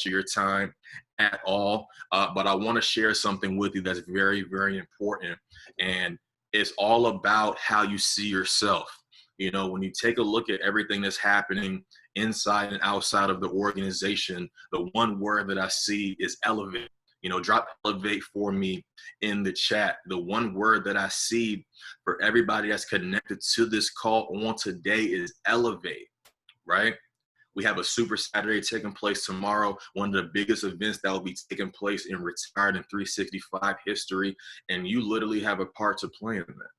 of your time at all. But I want to share something with you that's very, very important. And it's all about how you see yourself. You know, when you take a look at everything that's happening inside and outside of the organization, the one word that I see is elevate. You know, drop elevate for me in the chat. The one word that I see for everybody that's connected to this call on today is elevate, right? We have a Super Saturday taking place tomorrow, one of the biggest events that will be taking place in RetiredIn365 history, and you literally have a part to play in that.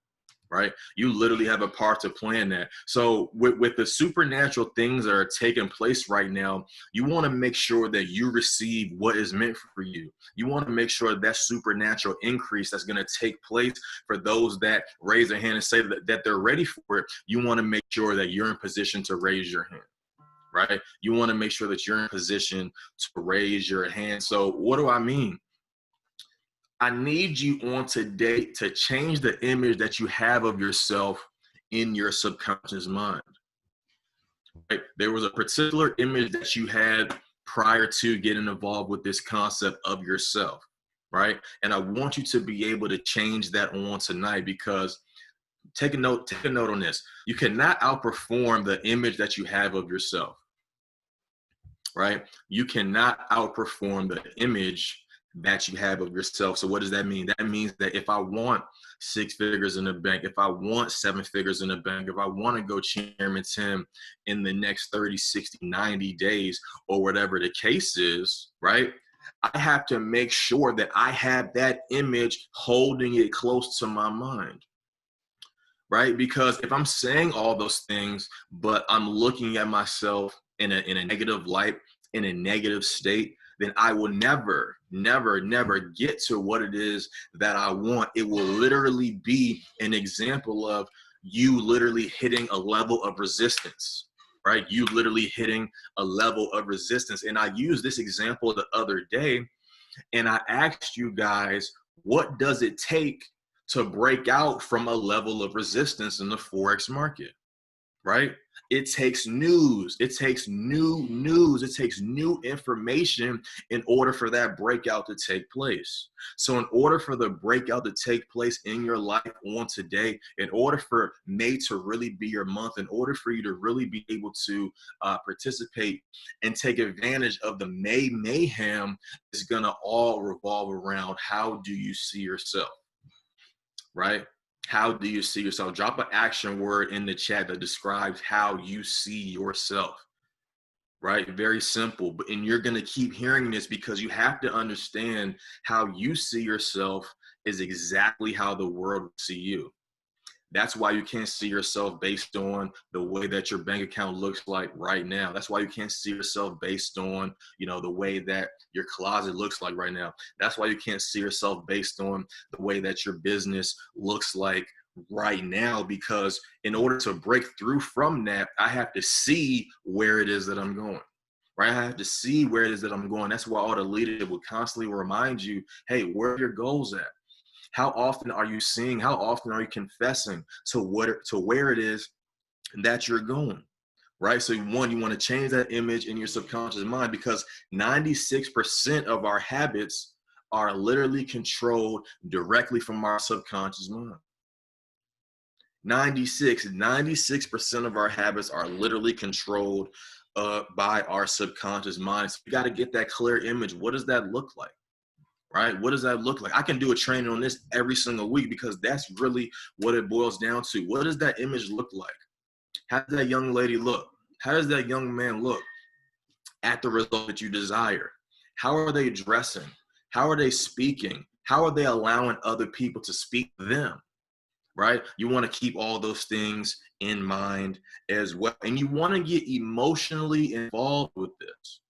Right? You literally have a part to play in that. So with the supernatural things that are taking place right now, you want to make sure that you receive what is meant for you. You want to make sure that supernatural increase that's going to take place for those that raise their hand and say that they're ready for it. You want to make sure that you're in position to raise your hand. Right? You want to make sure that you're in position to raise your hand. So what do I mean? I need you on today to change the image that you have of yourself in your subconscious mind. Right? There was a particular image that you had prior to getting involved with this concept of yourself, right? And I want you to be able to change that on tonight, because take a note on this. You cannot outperform the image that you have of yourself, right? You cannot outperform the image that you have of yourself. So what does that mean? That means that if I want 6 figures in the bank, if I want 7 figures in the bank, if I want to go Chairman Tim in the next 30, 60, 90 days, or whatever the case is, right? I have to make sure that I have that image holding it close to my mind, right? Because if I'm saying all those things, but I'm looking at myself in a negative light, in a negative state, then I will never get to what it is that I want. It will literally be an example of you literally hitting a level of resistance, right? You literally hitting a level of resistance. And I used this example the other day, and I asked you guys, what does it take to break out from a level of resistance in the Forex market, right? It takes news. It takes new news. It takes new information in order for that breakout to take place. So in order for the breakout to take place in your life on today, in order for May to really be your month, in order for you to really be able to participate and take advantage of the May mayhem, is going to all revolve around how do you see yourself, right? How do you see yourself? Drop an action word in the chat that describes how you see yourself, right? Very simple. And you're going to keep hearing this, because you have to understand how you see yourself is exactly how the world will see you. That's why you can't see yourself based on the way that your bank account looks like right now. That's why you can't see yourself based on, the way that your closet looks like right now. That's why you can't see yourself based on the way that your business looks like right now, because in order to break through from that, I have to see where it is that I'm going. Right? I have to see where it is that I'm going. That's why all the leaders will constantly remind you, hey, where are your goals at? How often are you seeing? How often are you confessing to where it is that you're going, right? So one, you want to change that image in your subconscious mind, because 96% of our habits are literally controlled directly from our subconscious mind. 96% of our habits are literally controlled by our subconscious mind. So you got to get that clear image. What does that look like? Right? What does that look like? I can do a training on this every single week, because that's really what it boils down to. What does that image look like? How does that young lady look? How does that young man look at the result that you desire? How are they dressing? How are they speaking? How are they allowing other people to speak to them? Right? You want to keep all those things in mind as well. And you want to get emotionally involved with this.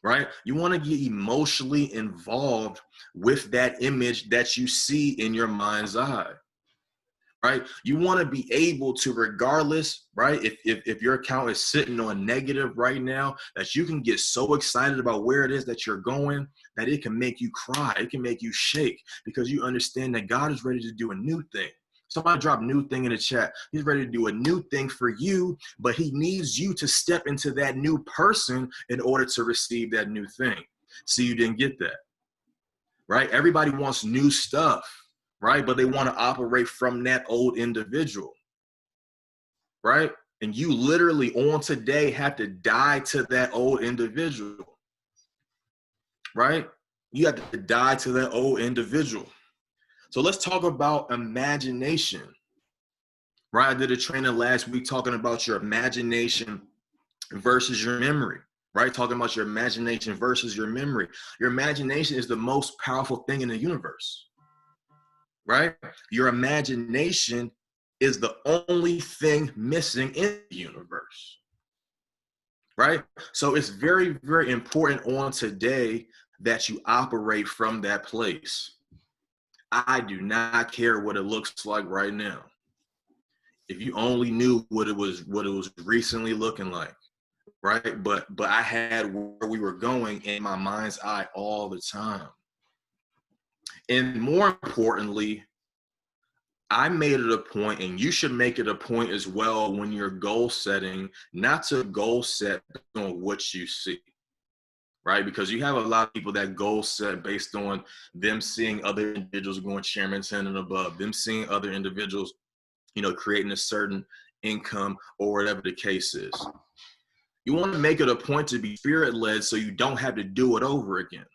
Right? You want to get emotionally involved with that image that you see in your mind's eye. Right? You want to be able to, regardless, right? If your account is sitting on negative right now, that you can get so excited about where it is that you're going that it can make you cry. It can make you shake, because you understand that God is ready to do a new thing. Somebody drop new thing in the chat. He's ready to do a new thing for you, but he needs you to step into that new person in order to receive that new thing. See, you didn't get that, right? Everybody wants new stuff, right? But they want to operate from that old individual, right? And you literally on today have to die to that old individual, right? You have to die to that old individual. So let's talk about imagination, right? I did a training last week talking about your imagination versus your memory, right? Talking about your imagination versus your memory. Your imagination is the most powerful thing in the universe, right? Your imagination is the only thing missing in the universe, right? So it's very, very important on today that you operate from that place. I do not care what it looks like right now. If you only knew what it was recently looking like, right? But I had where we were going in my mind's eye all the time. And more importantly, I made it a point, and you should make it a point as well when you're goal setting, not to goal set on what you see, right? Because you have a lot of people that goal set based on them seeing other individuals going chairman 10 and above, them seeing other individuals, creating a certain income or whatever the case is. You want to make it a point to be spirit-led so you don't have to do it over again,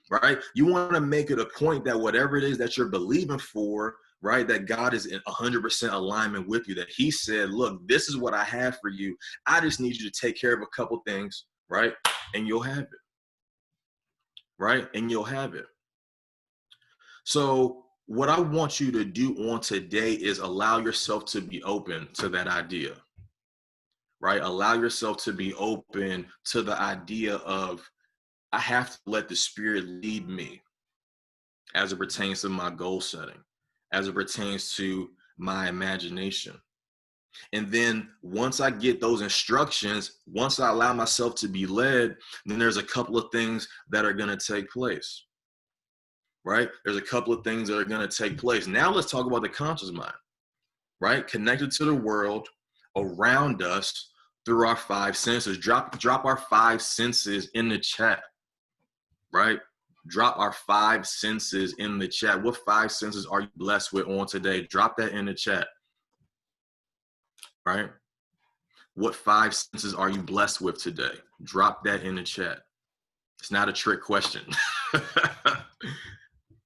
right? You want to make it a point that whatever it is that you're believing for, right, that God is in 100% alignment with you, that he said, look, this is what I have for you. I just need you to take care of a couple things, right? And you'll have it, right? And you'll have it. So what I want you to do on today is allow yourself to be open to that idea, right? Allow yourself to be open to the idea of, I have to let the Spirit lead me as it pertains to my goal setting, as it pertains to my imagination. And then once I get those instructions, once I allow myself to be led, then there's a couple of things that are going to take place, right? There's a couple of things that are going to take place. Now let's talk about the conscious mind, right? Connected to the world around us through our five senses. Drop our five senses in the chat, right? Drop our five senses in the chat. What five senses are you blessed with on today? Drop that in the chat, right? What five senses are you blessed with today? Drop that in the chat. It's not a trick question.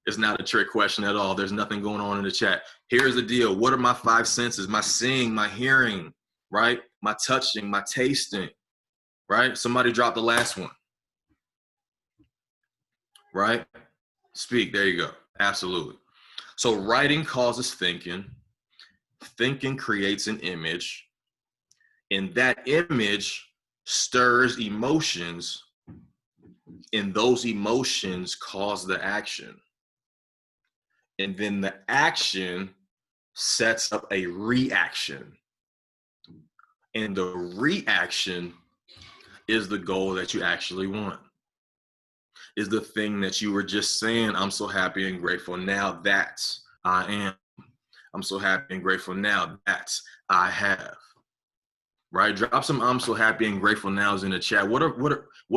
It's not a trick question at all. There's nothing going on in the chat. Here's the deal. What are my five senses? My seeing, my hearing, right? My touching, my tasting, right? Somebody dropped the last one, right? Speak. There you go. Absolutely. So writing causes thinking. Thinking creates an image. And that image stirs emotions. And those emotions cause the action. And then the action sets up a reaction. And the reaction is the goal that you actually want. Is the thing that you were just saying, I'm so happy and grateful now that I am. I'm so happy and grateful now that I have. Right? Drop some I'm so happy and grateful nows in the chat. What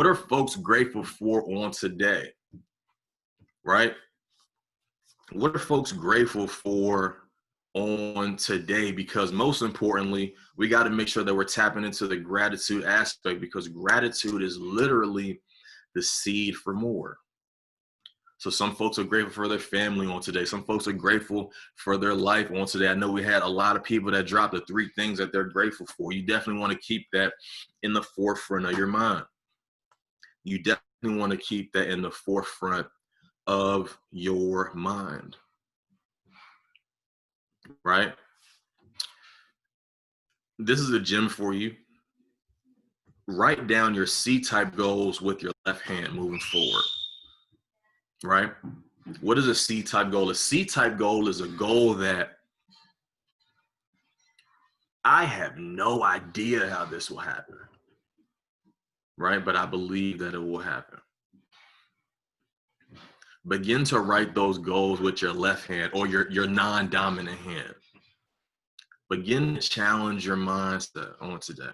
are folks grateful for on today? Right? What are folks grateful for on today? Because most importantly, we got to make sure that we're tapping into the gratitude aspect, because gratitude is literally the seed for more. So some folks are grateful for their family on today. Some folks are grateful for their life on today. I know we had a lot of people that dropped the 3 things that they're grateful for. You definitely want to keep that in the forefront of your mind. You definitely want to keep that in the forefront of your mind, right? This is a gem for you. Write down your C-type goals with your left hand moving forward, right? What is a C-type goal? A C-type goal is a goal that I have no idea how this will happen, right? But I believe that it will happen. Begin to write those goals with your left hand or your non-dominant hand. Begin to challenge your mindset on today.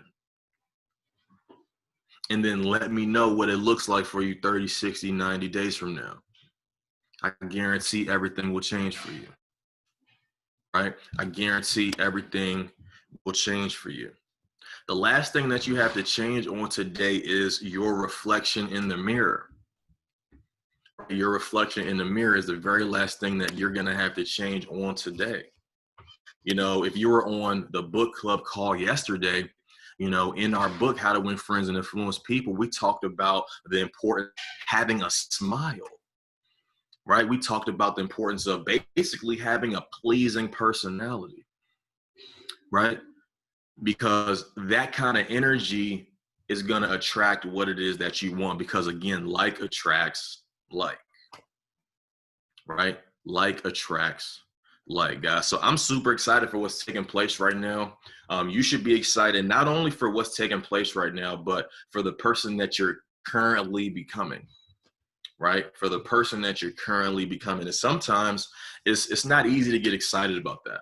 And then let me know what it looks like for you 30, 60, 90 days from now. I guarantee everything will change for you, right? I guarantee everything will change for you. The last thing that you have to change on today is your reflection in the mirror. Your reflection in the mirror is the very last thing that you're going to have to change on today. You know, if you were on the book club call yesterday, you know, in our book, How to Win Friends and Influence People, we talked about the importance of having a smile, right? We talked about the importance of basically having a pleasing personality, right? Because that kind of energy is going to attract what it is that you want. Because again, like attracts like, right? Like attracts like, guys. So I'm super excited for what's taking place right now. You should be excited not only for what's taking place right now, but for the person that you're currently becoming, right? For the person that you're currently becoming. And sometimes it's not easy to get excited about that.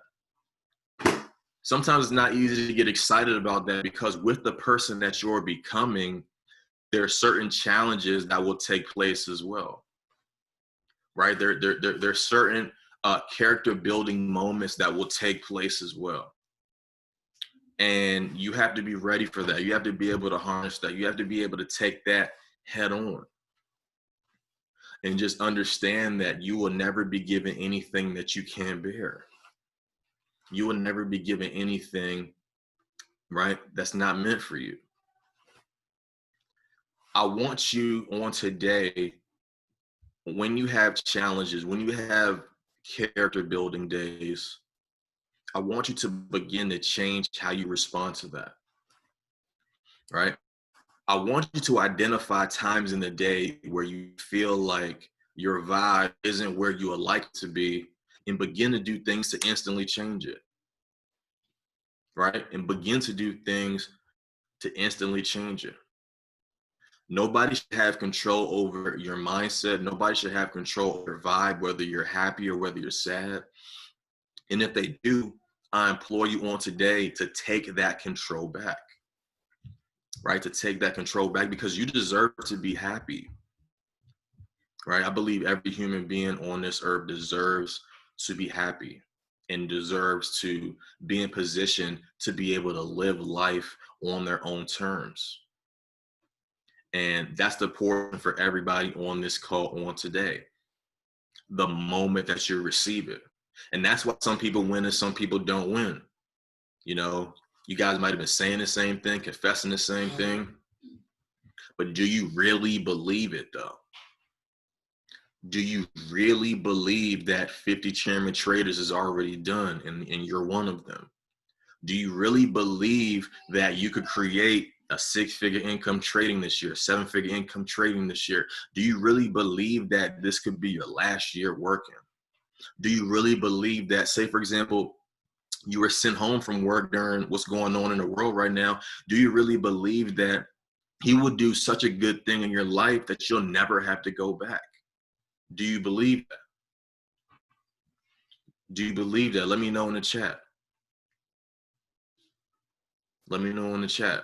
Sometimes it's not easy to get excited about that because with the person that you're becoming, there are certain challenges that will take place as well, right? There's certain character building moments that will take place as well. And you have to be ready for that. You have to be able to harness that. You have to be able to take that head on and just understand that you will never be given anything that you can't bear. You will never be given anything, right, that's not meant for you. I want you on today, when you have challenges, when you have character building days, I want you to begin to change how you respond to that, right? I want you to identify times in the day where you feel like your vibe isn't where you would like to be and begin to do things to instantly change it, right? And begin to do things to instantly change it. Nobody should have control over your mindset. Nobody should have control over your vibe, whether you're happy or whether you're sad. And if they do, I implore you on today to take that control back, right? To take that control back because you deserve to be happy, right? I believe every human being on this earth deserves to be happy and deserves to be in position to be able to live life on their own terms. And that's the important for everybody on this call on today, the moment that you receive it. And that's why some people win and some people don't win. You know, you guys might have been saying the same thing, confessing the same thing, but do you really believe it though? Do you really believe that 50 chairman traders is already done and you're one of them? Do you really believe that you could create a 6-figure income trading this year, 7-figure income trading this year? Do you really believe that this could be your last year working? Do you really believe that, say, for example, you were sent home from work during what's going on in the world right now? Do you really believe that he will do such a good thing in your life that you'll never have to go back? Do you believe that? Do you believe that? Let me know in the chat. Let me know in the chat.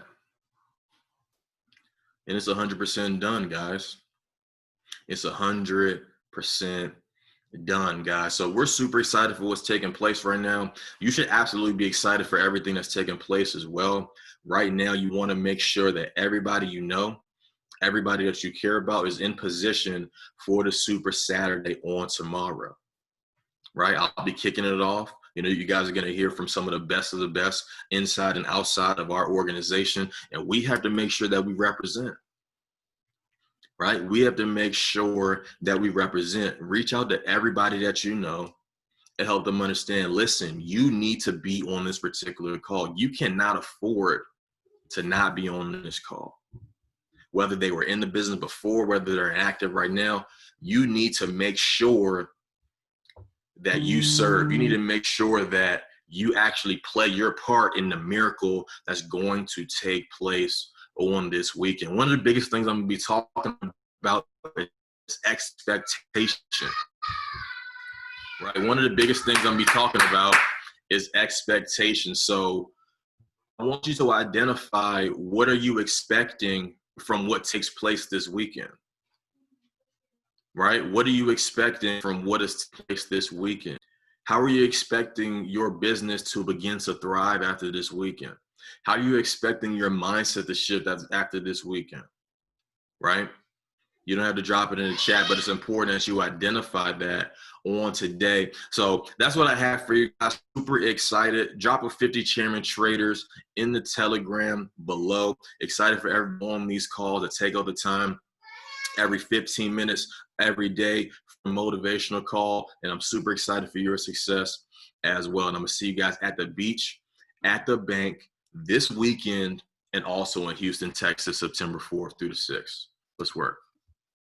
And it's 100% done, guys. It's 100% done, guys. So we're super excited for what's taking place right now. You should absolutely be excited for everything that's taking place as well. Right now, you want to make sure that everybody you know, everybody that you care about is in position for the Super Saturday on tomorrow, right? I'll be kicking it off. You know, you guys are going to hear from some of the best inside and outside of our organization. And we have to make sure that we represent, right? We have to make sure that we represent. Reach out to everybody that you know and help them understand, listen, you need to be on this particular call. You cannot afford to not be on this call. Whether they were in the business before, whether they're active right now, you need to make sure that you serve. You need to make sure that you actually play your part in the miracle that's going to take place on this weekend. One of the biggest things I'm going to be talking about is is expectation, right? One of the biggest things I'm gonna be talking about is expectation. So I want you to identify, what are you expecting from what takes place this weekend, right? What are you expecting from what is taking place this weekend? How are you expecting your business to begin to thrive after this weekend? How are you expecting your mindset to shift after this weekend, right? You don't have to drop it in the chat, but it's important that you identify that on today. So that's what I have for you guys. Super excited. Drop a 50 chairman traders in the Telegram below. Excited for everyone on these calls to take all the time every 15 minutes every day for a motivational call. And I'm super excited for your success as well. And I'm going to see you guys at the beach, at the bank this weekend, and also in Houston, Texas, September 4th through the 6th. Let's work.